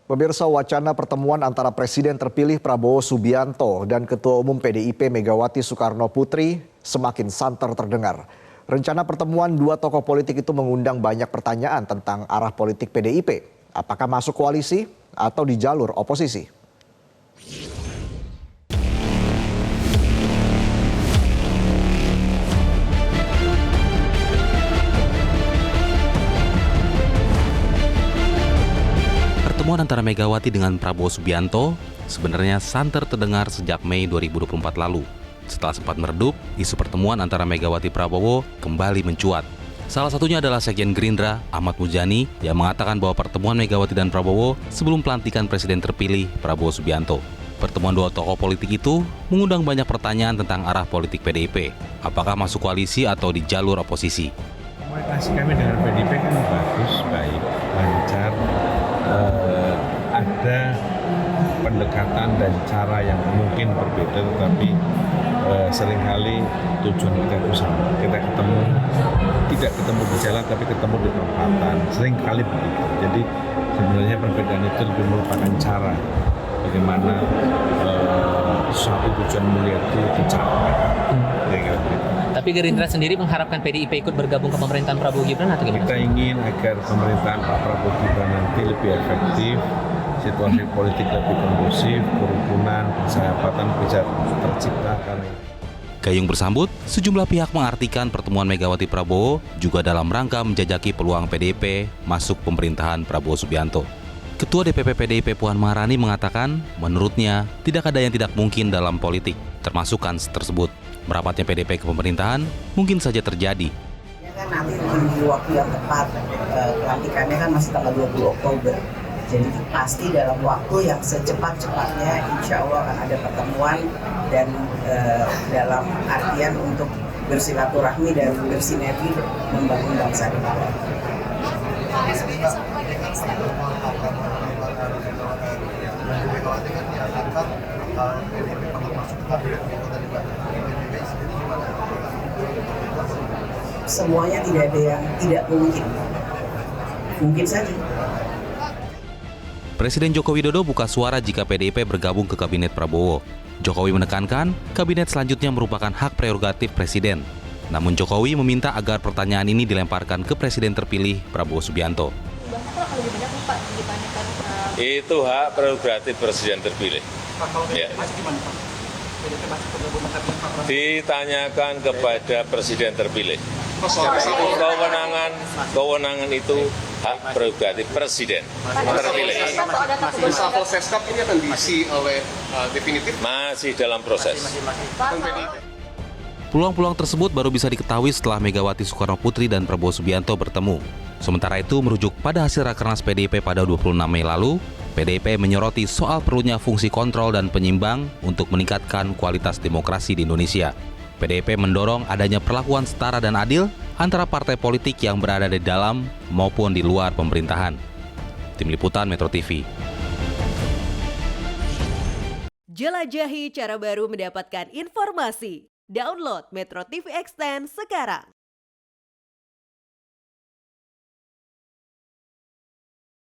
Pemirsa, wacana pertemuan antara Presiden terpilih Prabowo Subianto dan Ketua Umum PDIP Megawati Soekarno Putri semakin santer terdengar. Rencana pertemuan dua tokoh politik itu mengundang banyak pertanyaan tentang arah politik PDIP. Apakah masuk koalisi atau di jalur oposisi? Pertemuan antara Megawati dengan Prabowo Subianto sebenarnya santer terdengar sejak Mei 2024 lalu. Setelah sempat meredup, isu pertemuan antara Megawati Prabowo kembali mencuat. Salah satunya adalah Sekjen Gerindra, Ahmad Muzani, yang mengatakan bahwa pertemuan Megawati dan Prabowo sebelum pelantikan Presiden terpilih Prabowo Subianto. Pertemuan dua tokoh politik itu mengundang banyak pertanyaan tentang arah politik PDIP. Apakah masuk koalisi atau di jalur oposisi? Komunikasi kami dengan PDIP kan bagus, baik, lancar. Ada pendekatan dan cara yang mungkin berbeda, tetapi seringkali tujuan kita itu sama. Kita tidak ketemu di jalan, tapi ketemu di perempatan. Seringkali begitu. Jadi sebenarnya perbedaan itu lebih merupakan cara bagaimana suatu tujuan mulia itu dicapai. Tapi Gerindra sendiri mengharapkan PDIP ikut bergabung ke pemerintahan Prabowo Gibran atau gimana? Kita ingin agar pemerintahan Pak Prabowo Gibran nanti lebih efektif, situasi politik lebih kondusif, kerukunan, persahabatan bisa tercipta. Gayung bersambut, sejumlah pihak mengartikan pertemuan Megawati Prabowo juga dalam rangka menjajaki peluang PDIP masuk pemerintahan Prabowo Subianto. Ketua DPP PDIP Puan Maharani mengatakan, menurutnya tidak ada yang tidak mungkin dalam politik, termasuk kans tersebut. Merapatnya PDIP ke pemerintahan mungkin saja terjadi. Ya kan nanti di waktu yang tepat, pelantikannya kan masih tanggal 20 Oktober. Jadi pasti dalam waktu yang secepat-cepatnya insya Allah akan ada pertemuan dan dalam artian untuk bersilaturahmi dan bersinergi membangun bangsa dan negara. Semuanya tidak ada yang tidak mungkin. Mungkin saja. Presiden Joko Widodo buka suara jika PDIP bergabung ke Kabinet Prabowo. Jokowi menekankan, kabinet selanjutnya merupakan hak prerogatif Presiden. Namun Jokowi meminta agar pertanyaan ini dilemparkan ke Presiden terpilih Prabowo Subianto. Itu hak prerogatif Presiden terpilih. Ya. Ditanyakan kepada Presiden terpilih. Kewenangan itu hak prerogatif Presiden terpilih. Reshuffle Seskap ini akan diisi oleh definitif? Masih dalam proses. Peluang-peluang tersebut baru bisa diketahui setelah Megawati Soekarno Putri dan Prabowo Subianto bertemu. Sementara itu, merujuk pada hasil Rakernas PDIP pada 26 Mei lalu, PDIP menyoroti soal perlunya fungsi kontrol dan penyimbang untuk meningkatkan kualitas demokrasi di Indonesia. PDIP mendorong adanya perlakuan setara dan adil antara partai politik yang berada di dalam maupun di luar pemerintahan. Tim Liputan Metro TV. Jelajahi cara baru mendapatkan informasi. Download Metro TV Extend sekarang.